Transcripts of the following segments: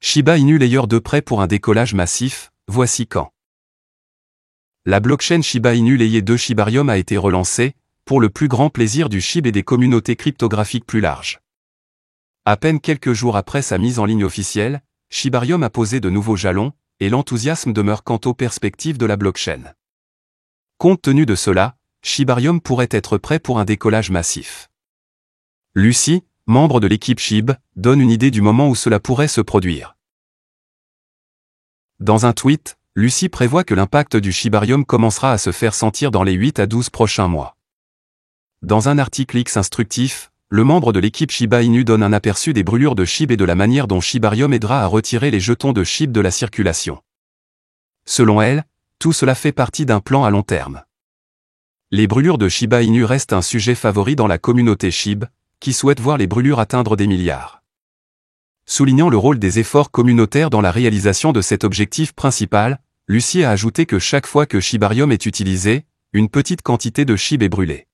Shiba Inu Layer 2 prêt pour un décollage massif, voici quand. La blockchain Shiba Inu Layer 2 Shibarium a été relancée, pour le plus grand plaisir du SHIB et des communautés cryptographiques plus larges. À peine quelques jours après sa mise en ligne officielle, Shibarium a posé de nouveaux jalons, et l'enthousiasme demeure quant aux perspectives de la blockchain. Compte tenu de cela, Shibarium pourrait être prêt pour un décollage massif. Lucy, membre de l'équipe SHIB, donne une idée du moment où cela pourrait se produire. Dans un tweet, Lucy prévoit que l'impact du Shibarium commencera à se faire sentir dans les 8 à 12 prochains mois. Dans un article X instructif, le membre de l'équipe Shiba Inu donne un aperçu des brûlures de SHIB et de la manière dont Shibarium aidera à retirer les jetons de SHIB de la circulation. Selon elle, tout cela fait partie d'un plan à long terme. Les brûlures de Shiba Inu restent un sujet favori dans la communauté SHIB, qui souhaite voir les brûlures atteindre des milliards. Soulignant le rôle des efforts communautaires dans la réalisation de cet objectif principal, Lucy a ajouté que chaque fois que Shibarium est utilisé, une petite quantité de SHIB est brûlée.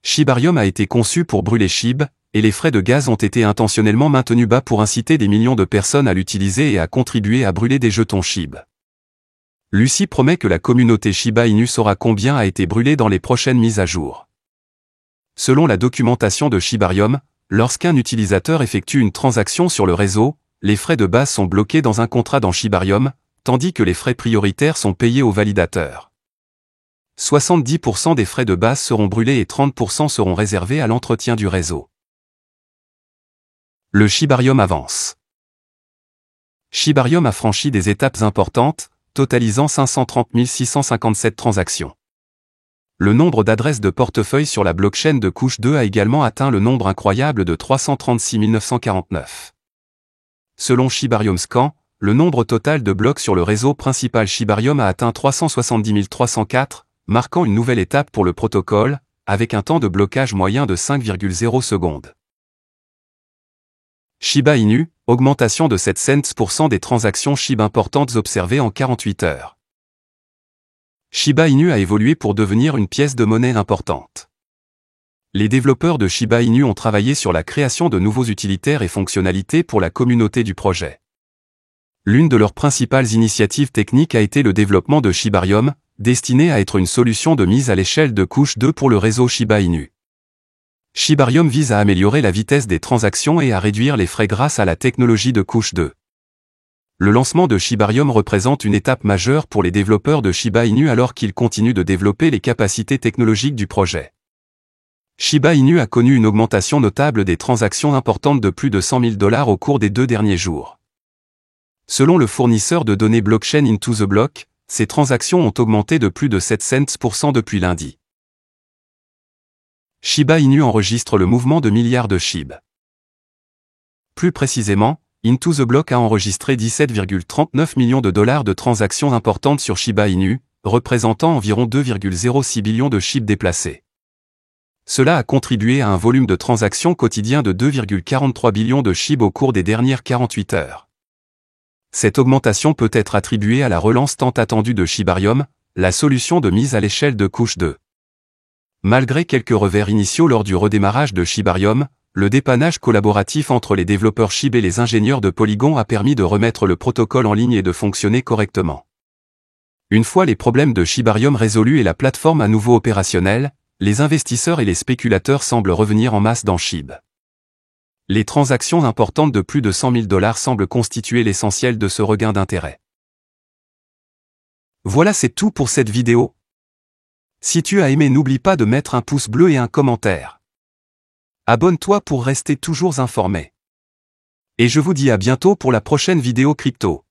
Shibarium a été conçu pour brûler SHIB, et les frais de gaz ont été intentionnellement maintenus bas pour inciter des millions de personnes à l'utiliser et à contribuer à brûler des jetons SHIB. Lucy promet que la communauté Shiba Inu saura combien a été brûlé dans les prochaines mises à jour. Selon la documentation de Shibarium, lorsqu'un utilisateur effectue une transaction sur le réseau, les frais de base sont bloqués dans un contrat dans Shibarium, tandis que les frais prioritaires sont payés aux validateurs. 70% des frais de base seront brûlés et 30% seront réservés à l'entretien du réseau. Le Shibarium avance. Shibarium a franchi des étapes importantes, totalisant 530 657 transactions. Le nombre d'adresses de portefeuille sur la blockchain de couche 2 a également atteint le nombre incroyable de 336 949. Selon Shibarium Scan, le nombre total de blocs sur le réseau principal Shibarium a atteint 370 304, marquant une nouvelle étape pour le protocole, avec un temps de blocage moyen de 5,0 secondes. Shiba Inu, augmentation de 7 cents % des transactions SHIB importantes observées en 48 heures. Shiba Inu a évolué pour devenir une pièce de monnaie importante. Les développeurs de Shiba Inu ont travaillé sur la création de nouveaux utilitaires et fonctionnalités pour la communauté du projet. L'une de leurs principales initiatives techniques a été le développement de Shibarium, destiné à être une solution de mise à l'échelle de couche 2 pour le réseau Shiba Inu. Shibarium vise à améliorer la vitesse des transactions et à réduire les frais grâce à la technologie de couche 2. Le lancement de Shibarium représente une étape majeure pour les développeurs de Shiba Inu alors qu'ils continuent de développer les capacités technologiques du projet. Shiba Inu a connu une augmentation notable des transactions importantes de plus de 100 000 $ au cours des 2 derniers jours. Selon le fournisseur de données blockchain Into the Block, ces transactions ont augmenté de plus de 7 cents % depuis lundi. Shiba Inu enregistre le mouvement de milliards de SHIB. Plus précisément, Into the Block a enregistré 17,39 millions de dollars de transactions importantes sur Shiba Inu, représentant environ 2,06 billions de SHIB déplacés. Cela a contribué à un volume de transactions quotidien de 2,43 billions de SHIB au cours des dernières 48 heures. Cette augmentation peut être attribuée à la relance tant attendue de Shibarium, la solution de mise à l'échelle de couche 2. Malgré quelques revers initiaux lors du redémarrage de Shibarium, le dépannage collaboratif entre les développeurs SHIB et les ingénieurs de Polygon a permis de remettre le protocole en ligne et de fonctionner correctement. Une fois les problèmes de Shibarium résolus et la plateforme à nouveau opérationnelle, les investisseurs et les spéculateurs semblent revenir en masse dans SHIB. Les transactions importantes de plus de 100 000 $ semblent constituer l'essentiel de ce regain d'intérêt. Voilà, c'est tout pour cette vidéo. Si tu as aimé, n'oublie pas de mettre un pouce bleu et un commentaire. Abonne-toi pour rester toujours informé. Et je vous dis à bientôt pour la prochaine vidéo crypto.